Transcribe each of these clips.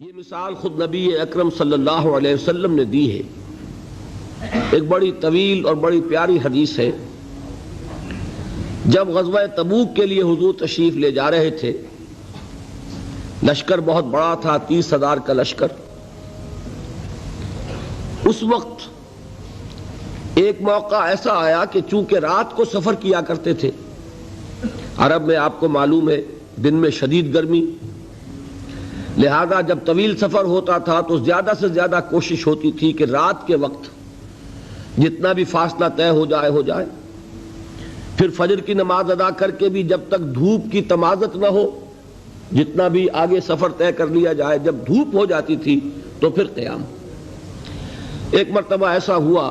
یہ مثال خود نبی اکرم صلی اللہ علیہ وسلم نے دی ہے۔ ایک بڑی طویل اور بڑی پیاری حدیث ہے۔ جب غزوہ تبوک کے لیے حضور تشریف لے جا رہے تھے، لشکر بہت بڑا تھا، 30,000 کا لشکر۔ اس وقت ایک موقع ایسا آیا کہ چونکہ رات کو سفر کیا کرتے تھے، عرب میں آپ کو معلوم ہے دن میں شدید گرمی، لہذا جب طویل سفر ہوتا تھا تو زیادہ سے زیادہ کوشش ہوتی تھی کہ رات کے وقت جتنا بھی فاصلہ طے ہو جائے، پھر فجر کی نماز ادا کر کے بھی جب تک دھوپ کی تمازت نہ ہو، جتنا بھی آگے سفر طے کر لیا جائے، جب دھوپ ہو جاتی تھی تو پھر قیام۔ ایک مرتبہ ایسا ہوا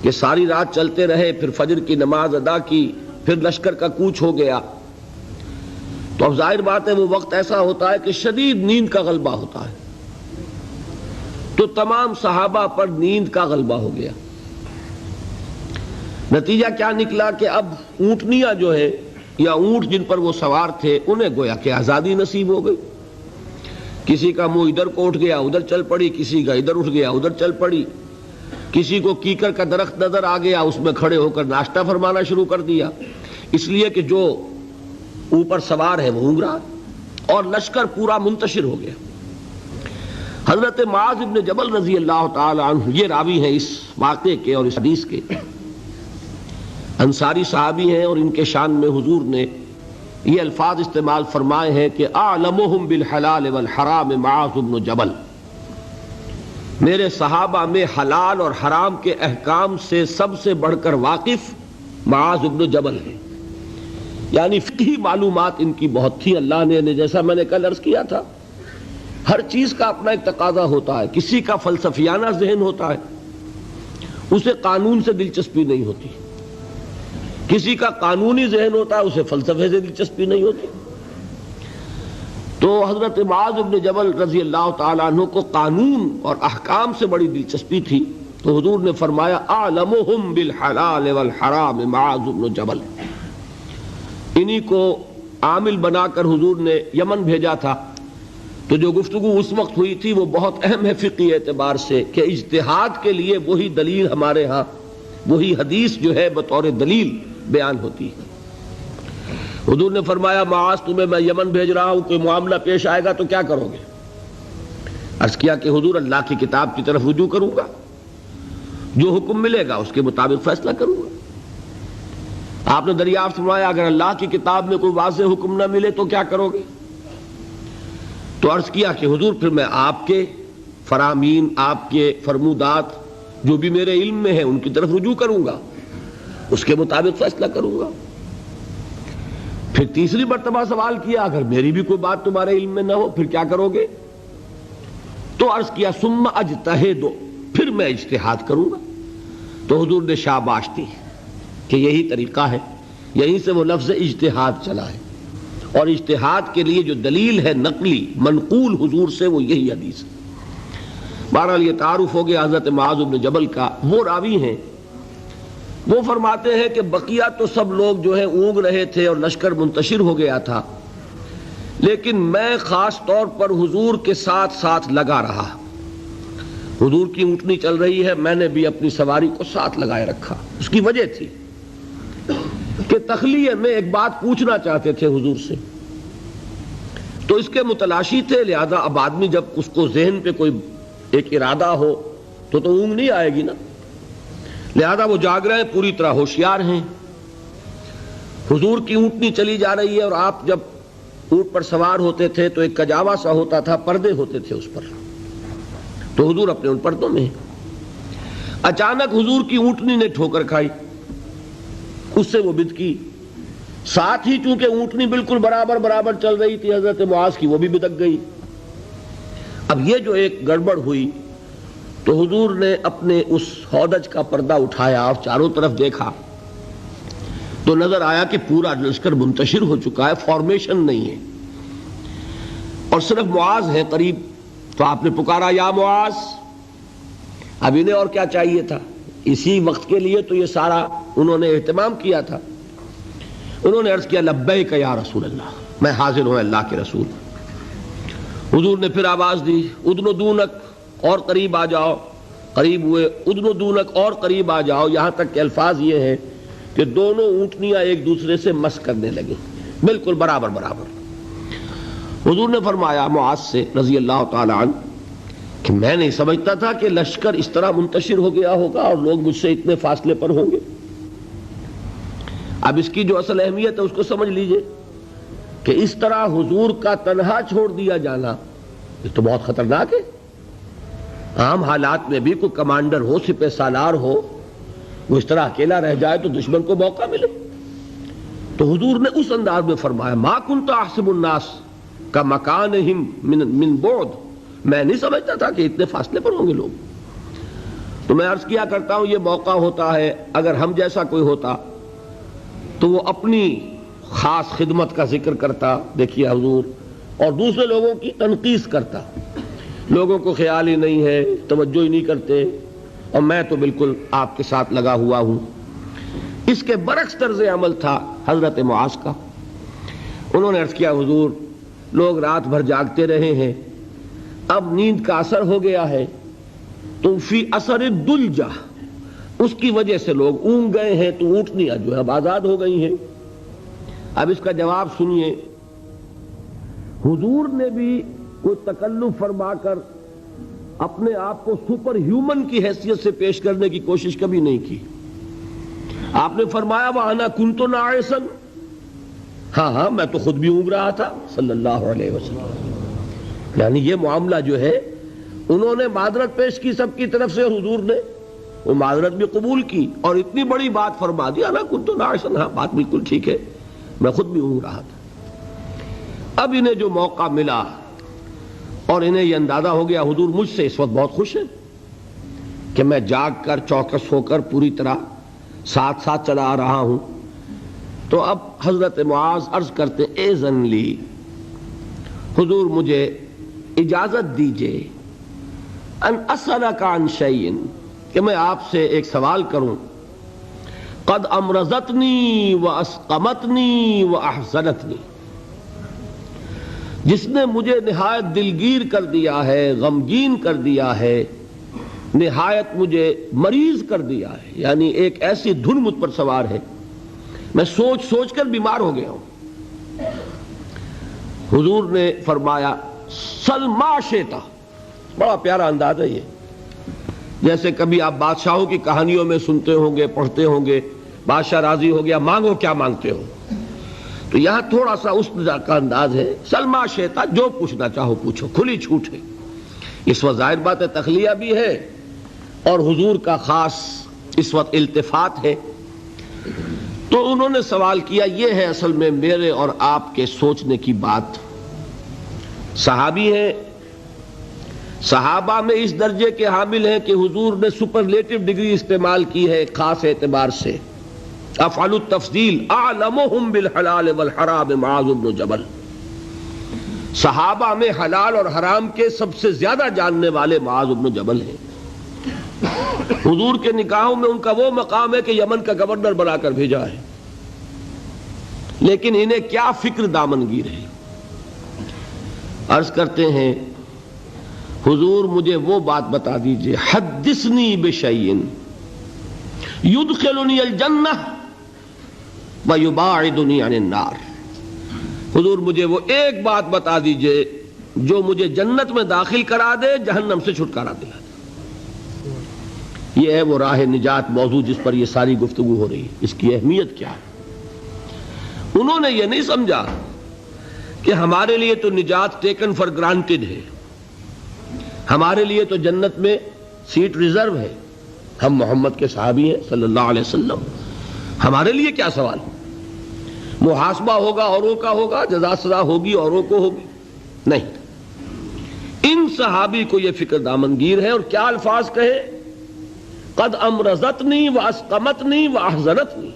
کہ ساری رات چلتے رہے، پھر فجر کی نماز ادا کی، پھر لشکر کا کوچ ہو گیا، تو اب ظاہر بات ہے وہ وقت ایسا ہوتا ہے کہ شدید نیند کا غلبہ ہوتا ہے، تو تمام صحابہ پر نیند کا غلبہ ہو گیا۔ نتیجہ کیا نکلا کہ اب اونٹنیاں جو ہے یا اونٹ جن پر وہ سوار تھے، انہیں گویا کہ آزادی نصیب ہو گئی۔ کسی کا منہ ادھر کو اٹھ گیا ادھر چل پڑی، کسی کا ادھر اٹھ گیا ادھر چل پڑی، کسی کو کیکر کا درخت نظر آ گیا، اس میں کھڑے ہو کر ناشتہ فرمانا شروع کر دیا، اس لیے کہ جو اوپر سوار ہے وہ اونگ رہا، اور لشکر پورا منتشر ہو گیا۔ حضرت معاذ بن جبل رضی اللہ تعالی عنہ یہ راوی ہیں اس واقعے کے اور اس حدیث کے، انصاری صحابی ہیں، اور ان کے شان میں حضور نے یہ الفاظ استعمال فرمائے ہیں کہ اعلمہم بالحلال والحرام معاذ بن جبل، میرے صحابہ میں حلال اور حرام کے احکام سے سب سے بڑھ کر واقف معاذ بن جبل ہیں۔ یعنی فقہی معلومات ان کی بہت تھی۔ اللہ نے جیسا میں نے کل عرض کیا تھا، ہر چیز کا اپنا ایک تقاضا ہوتا ہے۔ کسی کا فلسفیانہ ذہن ہوتا ہے، اسے قانون سے دلچسپی نہیں ہوتی، کسی کا قانونی ذہن ہوتا ہے، اسے فلسفے سے دلچسپی نہیں ہوتی۔ تو حضرت معاذ بن جبل رضی اللہ تعالیٰ عنہ کو قانون اور احکام سے بڑی دلچسپی تھی، تو حضور نے فرمایا اعلمہم بالحلال والحرام معاذ بن جبل۔ انہی کو عامل بنا کر حضور نے یمن بھیجا تھا۔ تو جو گفتگو اس وقت ہوئی تھی وہ بہت اہم ہے فقہی اعتبار سے، کہ اجتہاد کے لیے وہی دلیل ہمارے ہاں، وہی حدیث جو ہے بطور دلیل بیان ہوتی ہے۔ حضور نے فرمایا معاذ تمہیں میں یمن بھیج رہا ہوں، کوئی معاملہ پیش آئے گا تو کیا کرو گے؟ عرض کیا کہ حضور اللہ کی کتاب کی طرف رجوع کروں گا، جو حکم ملے گا اس کے مطابق فیصلہ کروں گا۔ آپ نے دریافت فرمایا اگر اللہ کی کتاب میں کوئی واضح حکم نہ ملے تو کیا کرو گے؟ تو عرض کیا کہ حضور پھر میں آپ کے فرامین، آپ کے فرمودات جو بھی میرے علم میں ہیں ان کی طرف رجوع کروں گا، اس کے مطابق فیصلہ کروں گا۔ پھر تیسری مرتبہ سوال کیا اگر میری بھی کوئی بات تمہارے علم میں نہ ہو پھر کیا کرو گے؟ تو عرض کیا ثم اجتہد، پھر میں اجتہاد کروں گا۔ تو حضور نے شاباش دی کہ یہی طریقہ ہے، یہیں سے وہ لفظ اجتہاد چلا ہے، اور اجتہاد کے لیے جو دلیل ہے نقلی منقول حضور سے وہ یہی حدیث ہے۔ بہرحال یہ تعارف ہو گیا حضرت معاذ بن جبل کا۔ وہ راوی ہیں، وہ فرماتے ہیں کہ بقیہ تو سب لوگ جو ہیں اونگ رہے تھے اور لشکر منتشر ہو گیا تھا، لیکن میں خاص طور پر حضور کے ساتھ ساتھ لگا رہا۔ حضور کی اونٹنی چل رہی ہے، میں نے بھی اپنی سواری کو ساتھ لگائے رکھا۔ اس کی وجہ تھی کہ تخلیہ میں ایک بات پوچھنا چاہتے تھے حضور سے، تو اس کے متلاشی تھے، لہذا اب آدمی جب اس کو ذہن پہ کوئی ایک ارادہ ہو تو اونگ نہیں آئے گی نا، لہذا وہ جاگ رہے ہیں، پوری طرح ہوشیار ہیں۔ حضور کی اونٹنی چلی جا رہی ہے، اور آپ جب اونٹ پر سوار ہوتے تھے تو ایک کجاوا سا ہوتا تھا، پردے ہوتے تھے اس پر، تو حضور اپنے ان پردوں میں ہیں۔ اچانک حضور کی اونٹنی نے ٹھوکر کھائی، اس سے وہ بدکی، ساتھ ہی چونکہ اونٹنی بالکل برابر چل رہی تھی حضرت معاذ کی، وہ بھی بدک گئی۔ اب یہ جو ایک گڑبڑ ہوئی تو حضور نے اپنے اس ہودج کا پردہ اٹھایا اور چاروں طرف دیکھا تو نظر آیا کہ پورا لشکر منتشر ہو چکا ہے، فارمیشن نہیں ہے، اور صرف معاذ ہے قریب۔ تو آپ نے پکارا یا معاذ۔ اب انہیں اور کیا چاہیے تھا، اسی وقت کے لیے تو یہ سارا انہوں نے اہتمام کیا تھا۔ انہوں نے عرض کیا لبیک یا رسول اللہ، میں حاضر ہوں اللہ کے رسول۔ حضور نے پھر آواز دی ادنو دونک، اور قریب آ جاؤ. قریب ہوئے، ادنو دونک، اور قریب آ جاؤ، یہاں تک کہ الفاظ یہ ہیں کہ دونوں اونٹنیاں ایک دوسرے سے مس کرنے لگیں، بالکل برابر برابر. حضور نے فرمایا معاذ سے رضی اللہ تعالی عنہ کہ میں نہیں سمجھتا تھا کہ لشکر اس طرح منتشر ہو گیا ہوگا اور لوگ مجھ سے اتنے فاصلے پر ہوں گے. اب اس کی جو اصل اہمیت ہے اس کو سمجھ لیجئے کہ اس طرح حضور کا تنہا چھوڑ دیا جانا یہ تو بہت خطرناک ہے. عام حالات میں بھی کوئی کمانڈر ہو، سپہ سالار ہو، وہ اس طرح اکیلا رہ جائے تو دشمن کو موقع ملے. تو حضور نے اس انداز میں فرمایا ما کنت احسب الناس کا مکانہم من بعد، میں نہیں سمجھتا تھا کہ اتنے فاصلے پر ہوں گے لوگ. تو میں عرض کیا کرتا ہوں یہ موقع ہوتا ہے اگر ہم جیسا کوئی ہوتا تو وہ اپنی خاص خدمت کا ذکر کرتا، دیکھیے حضور، اور دوسرے لوگوں کی تنقیص کرتا. لوگوں کو خیال ہی نہیں ہے، توجہ ہی نہیں کرتے، اور میں تو بالکل آپ کے ساتھ لگا ہوا ہوں. اس کے برعکس طرز عمل تھا حضرت معاذ کا. انہوں نے عرض کیا حضور لوگ رات بھر جاگتے رہے ہیں، اب نیند کا اثر ہو گیا ہے، تو فی اثر الدلجہ، اس کی وجہ سے لوگ اونگ گئے ہیں، تو اونٹنیاں جو ہے اب آزاد ہو گئی ہیں. اب اس کا جواب سنیے. حضور نے بھی کوئی تکلف فرما کر اپنے آپ کو سپر ہیومن کی حیثیت سے پیش کرنے کی کوشش کبھی نہیں کی. آپ نے فرمایا وَأَنَا كُنْتُ نَاعِسًا، ہاں میں تو خود بھی اونگ رہا تھا صلی اللہ علیہ وسلم. یعنی یہ معاملہ جو ہے انہوں نے معذرت پیش کی سب کی طرف سے، حضور نے وہ معذرت بھی قبول کی اور اتنی بڑی بات فرما دی انا كنت ناعسا، ہاں بات بالکل ٹھیک ہے، میں خود بھی اونگ رہا تھا. اب انہیں جو موقع ملا اور انہیں یہ اندازہ ہو گیا حضور مجھ سے اس وقت بہت خوش ہیں کہ میں جاگ کر چوکس ہو کر پوری طرح ساتھ ساتھ چلا آ رہا ہوں. تو اب حضرت معاذ عرض کرتے اذن لی، حضور مجھے اجازت دیجئے ان اسألک عن شیء، کہ میں آپ سے ایک سوال کروں. قد امرضتنی واسقمتنی واحزنتنی، جس نے مجھے نہایت دلگیر کر دیا ہے، غمگین کر دیا ہے، نہایت مجھے مریض کر دیا ہے. یعنی ایک ایسی دھن مجھ پر سوار ہے، میں سوچ سوچ کر بیمار ہو گیا ہوں. حضور نے فرمایا سل ما شئتا، بڑا پیارا انداز ہے یہ. جیسے کبھی آپ بادشاہوں کی کہانیوں میں سنتے ہوں گے، پڑھتے ہوں گے، بادشاہ راضی ہو گیا مانگو کیا مانگتے ہو. تو یہاں تھوڑا سا اس کا انداز ہے سل ما شئتا، جو پوچھنا چاہو پوچھو، کھلی چھوٹ ہے. اس وقت ظاہر بات ہے تخلیہ بھی ہے اور حضور کا خاص اس وقت التفات ہے. تو انہوں نے سوال کیا، یہ ہے اصل میں میرے اور آپ کے سوچنے کی بات. صحابی ہیں، صحابہ میں اس درجے کے حامل ہیں کہ حضور نے سپرلیٹو ڈگری استعمال کی ہے خاص اعتبار سے. افعل التفضیل اعلمهم بالحلال والحرام معاذ بن جبل، صحابہ میں حلال اور حرام کے سب سے زیادہ جاننے والے معاذ بن جبل ہیں. حضور کے نکاحوں میں ان کا وہ مقام ہے کہ یمن کا گورنر بنا کر بھیجا ہے، لیکن انہیں کیا فکر دامنگیر ہے. عرض کرتے ہیں حضور مجھے وہ بات بتا دیجئے، حدثنی بشیء یدخلنی الجنہ ویباعدنی عن النار. حضور مجھے وہ ایک بات بتا دیجئے جو مجھے جنت میں داخل کرا دے، جہنم سے چھٹکارا دلا دے. یہ ہے وہ راہ نجات موضوع جس پر یہ ساری گفتگو ہو رہی ہے. اس کی اہمیت کیا ہے؟ انہوں نے یہ نہیں سمجھا کہ ہمارے لیے تو نجات ٹیکن فار گرانٹیڈ ہے، ہمارے لیے تو جنت میں سیٹ ریزرو ہے، ہم محمد کے صحابی ہیں صلی اللہ علیہ وسلم، ہمارے لیے کیا سوال. محاسبہ ہوگا اوروں کا ہوگا، جزا سزا ہوگی اوروں کو ہوگی. نہیں، ان صحابی کو یہ فکر دامنگیر ہے. اور کیا الفاظ کہے، قد امرضتنی واسقمتنی واحزنتنی،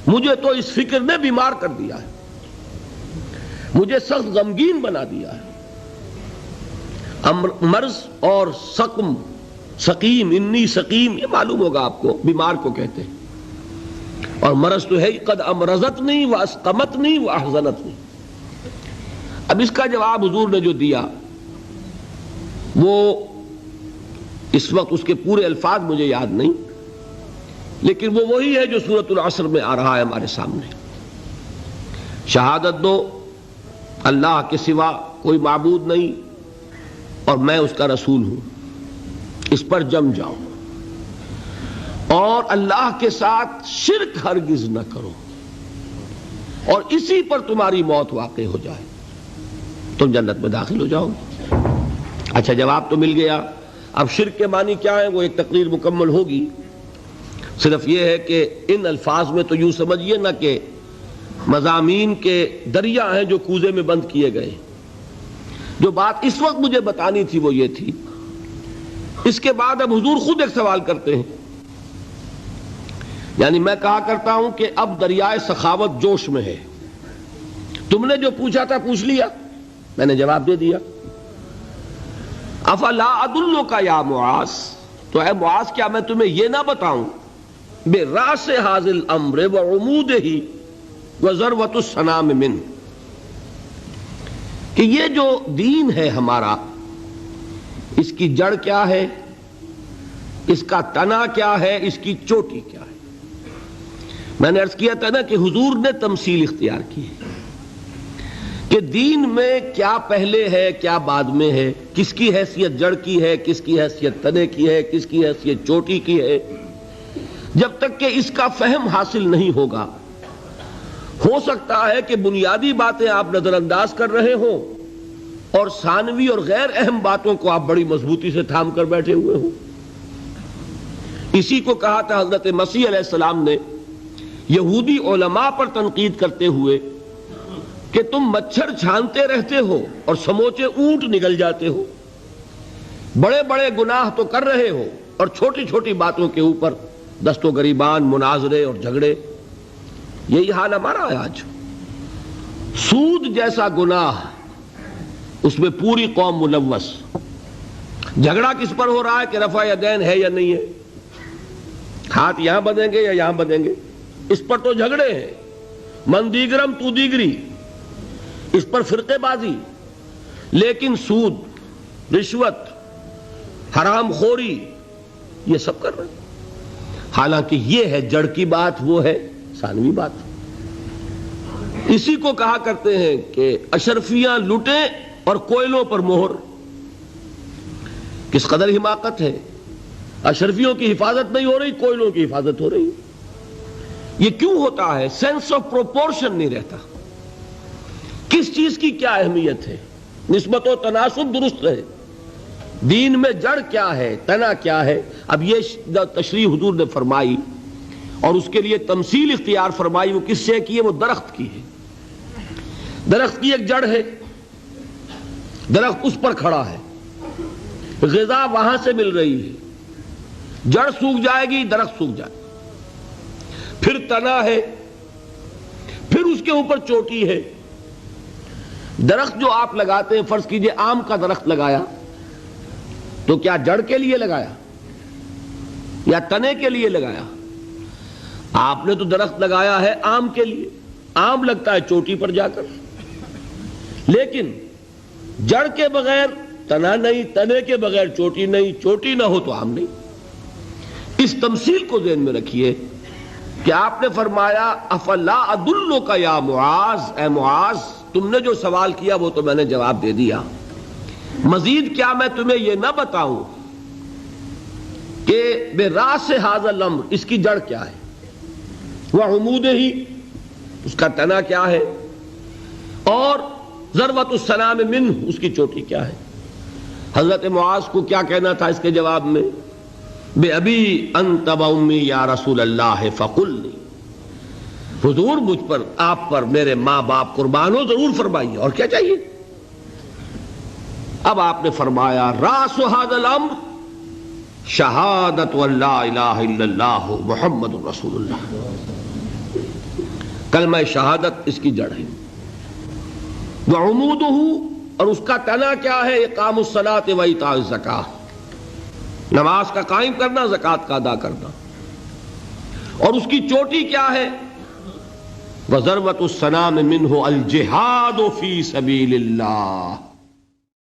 مجھے تو اس فکر نے بیمار کر دیا ہے، مجھے سخت غمگین بنا دیا ہے. مرض اور سقم، سقیم، انی سقیم، یہ معلوم ہوگا آپ کو، بیمار کو کہتے ہیں. اور مرض تو ہے قد امرضتنی واسقمتنی واحزنتنی. اب اس کا جواب حضور نے جو دیا وہ اس وقت اس کے پورے الفاظ مجھے یاد نہیں، لیکن وہ وہی ہے جو سورۃ العصر میں آ رہا ہے ہمارے سامنے۔ شہادت دو اللہ کے سوا کوئی معبود نہیں اور میں اس کا رسول ہوں، اس پر جم جاؤ، اور اللہ کے ساتھ شرک ہرگز نہ کرو، اور اسی پر تمہاری موت واقع ہو جائے تم جنت میں داخل ہو جاؤ گے۔ اچھا، جواب تو مل گیا۔ اب شرک کے معنی کیا ہے وہ ایک تقریر مکمل ہوگی، صرف یہ ہے کہ ان الفاظ میں تو یوں سمجھیے نہ کہ مضامین کے دریا ہیں جو کوزے میں بند کیے گئے۔ جو بات اس وقت مجھے بتانی تھی وہ یہ تھی، اس کے بعد اب حضور خود ایک سوال کرتے ہیں، یعنی میں کہا کرتا ہوں کہ اب دریائے سخاوت جوش میں ہے، تم نے جو پوچھا تھا پوچھ لیا، میں نے جواب دے دیا۔ افلا ادلک یا معاذ، تو اے معاذ کیا میں تمہیں یہ نہ بتاؤں براس ھذا الامر وعمودہ وذروۃ السنام منہ، کہ یہ جو دین ہے ہمارا، اس کی جڑ کیا ہے، اس کا تنا کیا ہے، اس کی چوٹی کیا ہے۔ میں نے عرض کیا تھا نا کہ حضور نے تمثیل اختیار کی ہے کہ دین میں کیا پہلے ہے کیا بعد میں ہے، کس کی حیثیت جڑ کی ہے، کس کی حیثیت تنے کی ہے، کس کی حیثیت چوٹی کی ہے۔ جب تک کہ اس کا فہم حاصل نہیں ہوگا، ہو سکتا ہے کہ بنیادی باتیں آپ نظر انداز کر رہے ہوں اور ثانوی اور غیر اہم باتوں کو آپ بڑی مضبوطی سے تھام کر بیٹھے ہوئے ہوں۔ اسی کو کہا تھا حضرت مسیح علیہ السلام نے یہودی علماء پر تنقید کرتے ہوئے کہ تم مچھر چھانتے رہتے ہو اور سموچے اونٹ نگل جاتے ہو، بڑے بڑے گناہ تو کر رہے ہو اور چھوٹی چھوٹی باتوں کے اوپر دست و گریبان، مناظرے اور جھگڑے۔ یہی حال ہمارا ہے آج۔ سود جیسا گناہ، اس میں پوری قوم ملوث۔ جھگڑا کس پر ہو رہا ہے کہ رفع یدین ہے یا نہیں ہے، ہاتھ یہاں بدیں گے یا یہاں بدیں گے، اس پر تو جھگڑے ہیں۔ من دیگرم تو دیگری، اس پر فرقے بازی۔ لیکن سود، رشوت، حرام خوری، یہ سب کر رہے ہیں۔ حالانکہ یہ ہے جڑ کی بات، وہ ہے ثانوی بات۔ اسی کو کہا کرتے ہیں کہ اشرفیاں لٹیں اور کوئلوں پر مہر۔ کس قدر حماقت ہے، اشرفیوں کی حفاظت نہیں ہو رہی، کوئلوں کی حفاظت ہو رہی۔ یہ کیوں ہوتا ہے؟ سینس آف پروپورشن نہیں رہتا، کس چیز کی کیا اہمیت ہے، نسبت و تناسب درست ہے، دین میں جڑ کیا ہے، تنا کیا ہے۔ اب یہ تشریح حضور نے فرمائی اور اس کے لیے تمثیل اختیار فرمائی، وہ کس سے کی ہے؟ وہ درخت کی ہے۔ درخت کی ایک جڑ ہے، درخت اس پر کھڑا ہے، غذا وہاں سے مل رہی ہے، جڑ سوکھ جائے گی درخت سوکھ جائے گا۔ پھر تنا ہے، پھر اس کے اوپر چوٹی ہے۔ درخت جو آپ لگاتے ہیں، فرض کیجئے آم کا درخت لگایا تو کیا جڑ کے لیے لگایا یا تنے کے لیے لگایا؟ آپ نے تو درخت لگایا ہے آم کے لیے، آم لگتا ہے چوٹی پر جا کر، لیکن جڑ کے بغیر تنا نہیں، تنے کے بغیر چوٹی نہیں، چوٹی نہ ہو تو آم نہیں۔ اس تمثیل کو ذہن میں رکھیے کہ آپ نے فرمایا افلا ادلک یا معاذ، اے معاذ تم نے جو سوال کیا وہ تو میں نے جواب دے دیا، مزید کیا میں تمہیں یہ نہ بتاؤں کہ براس ھذا الامر، اس کی جڑ کیا ہے، وعمودہ، اس کا تنا کیا ہے، اور ذروۃ السنام منہ، اس کی چوٹی کیا ہے۔ حضرت معاذ کو کیا کہنا تھا اس کے جواب میں؟ بے ابی انت و امی یا رسول اللہ فقلنی، حضور مجھ پر، آپ پر میرے ماں باپ قربان ہو، ضرور فرمائیے، اور کیا چاہیے۔ اب آپ نے فرمایا راس ھذا الامر شہادت ان لا الہ الا اللہ محمد رسول اللہ، کلمہ شہادت اس کی جڑ ہے۔ وعمودہ، اور اس کا تنا کیا ہے؟ اقام الصلاۃ و ایتاء الزکاۃ، نماز کا قائم کرنا، زکوٰۃ کا ادا کرنا۔ اور اس کی چوٹی کیا ہے؟ وضربۃ السنام منہ الجہاد فی سبیل اللہ.